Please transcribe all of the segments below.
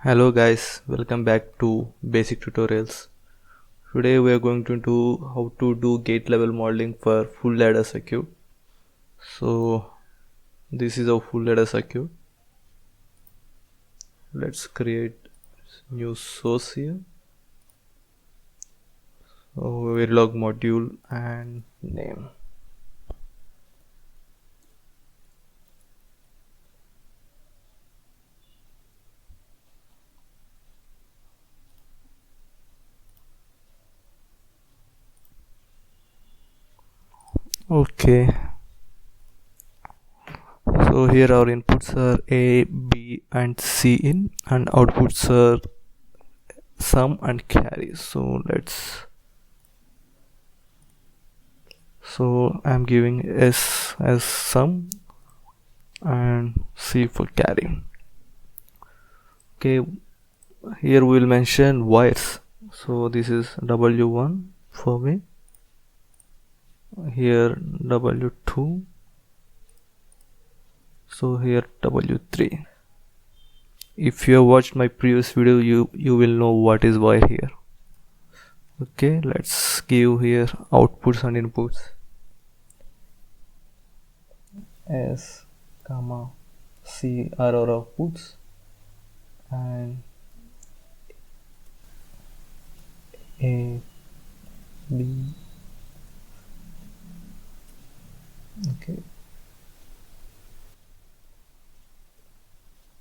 Hello guys, welcome back to Basic Tutorials. Today we are going to do how to do gate level modeling for full ladder circuit. So this is a full ladder circuit. Let's create new source here. So Verilog module and name. Okay, so here our inputs are A, B and C in, and outputs are sum and carry. So I'm giving S as sum and C for carry. Okay, here we will mention wires. So this is W1 for me, here W2, so here W3. If you have watched my previous video, you will know what is wire here. Okay, let's give here outputs and inputs. S comma C are our outputs and A, B. Okay,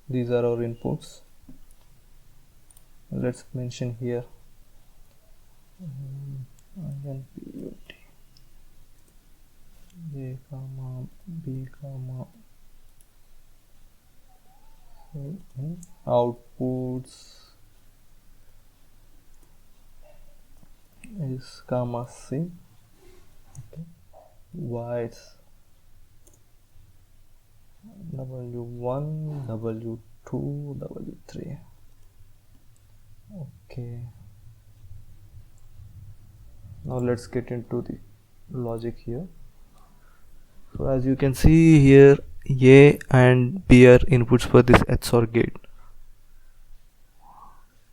these are our inputs. Let's mention here INPUT A comma B comma C in outputs is comma C. Okay, wires W1, W2, W3. Okay, now let's get into the logic here. So as you can see here, A and B are inputs for this XOR gate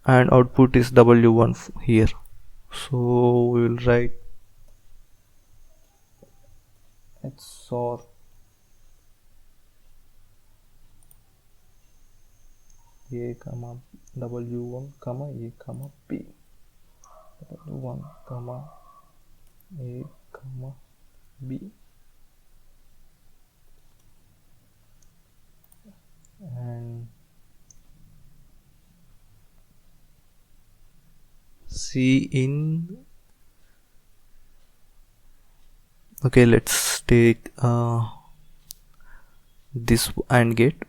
and output is W1 here. So we will write XOR A comma W1 comma A comma B, W1 comma A comma B, and C in. Okay, let's take this AND gate.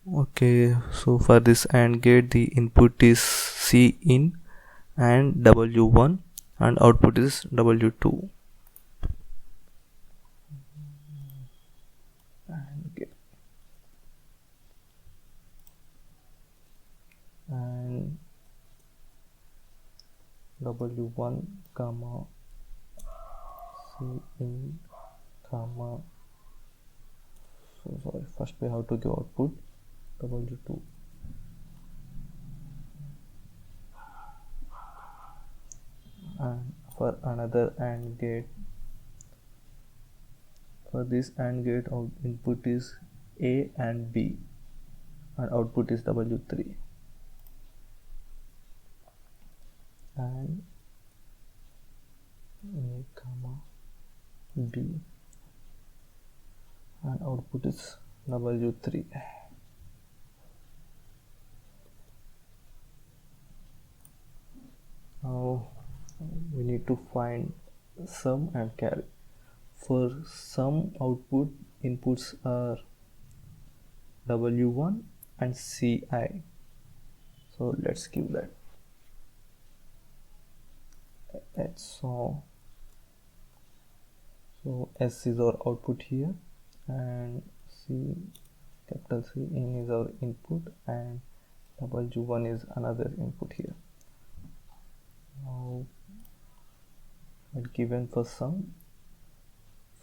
Okay, so for this AND gate the input is C in and W1 and output is W2. AND gate. And W1 comma C in comma, so sorry, first we have to give output W2. And for another AND gate, for this AND gate input is A and B and output is W3, and A comma B and output is W3. Now we need to find sum and carry. For sum output, inputs are W1 and CI. So let's give that. So S is our output here and C, capital C in is our input and W1 is another input here. Now given for sum,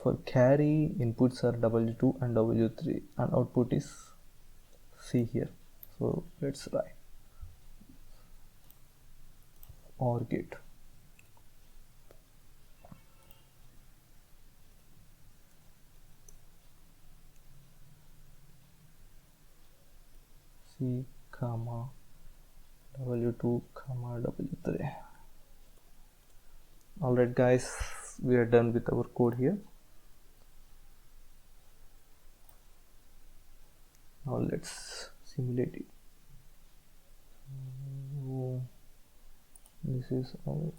for carry inputs are W2 and W3 and output is C here. So let's write OR gate. C comma W2 comma W3. Alright guys, we are done with our code here. Now let's simulate it. So, this is our,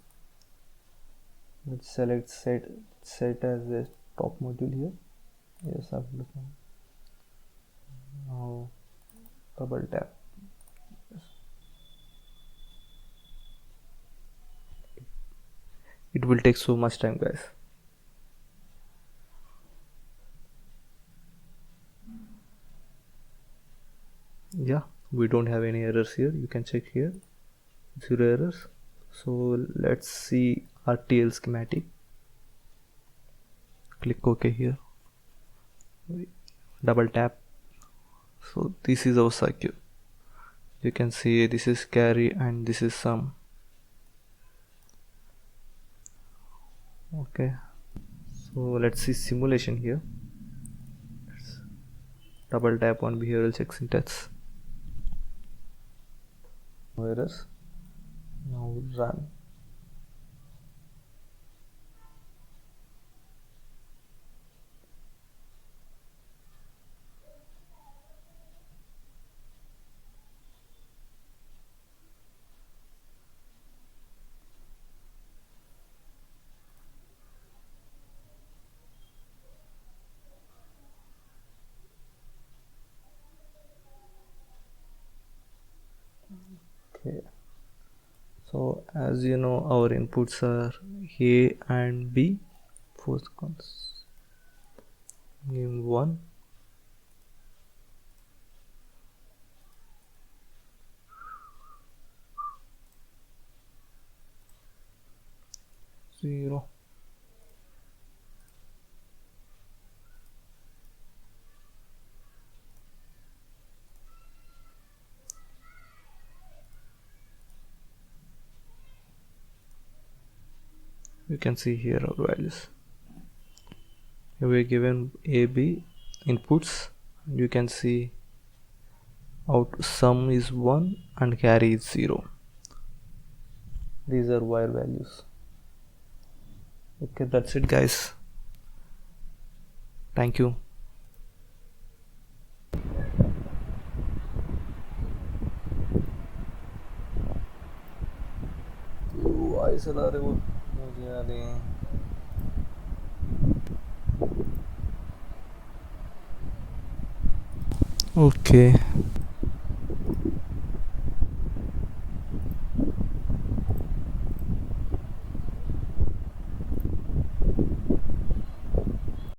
let's select set as a top module here. Yes, absolutely. Now double tap. It will take so much time, guys. Yeah, we don't have any errors here. You can check here, 0 errors. So let's see RTL schematic. Click OK here. Double tap. So this is our circuit. You can see this is carry and this is sum. Okay, so let's see simulation here. Let's double tap on behavioral check syntax. No errors. Now run. Okay, so as you know, our inputs are A and B. First comes game 1. Zero. You can see here our values. Here we are given A, B inputs. You can see out sum is 1 and carry is 0. These are wire values. Okay, that's it guys. Thank you. Voice चला रहे वो मुझे आ रहे हैं. Okay.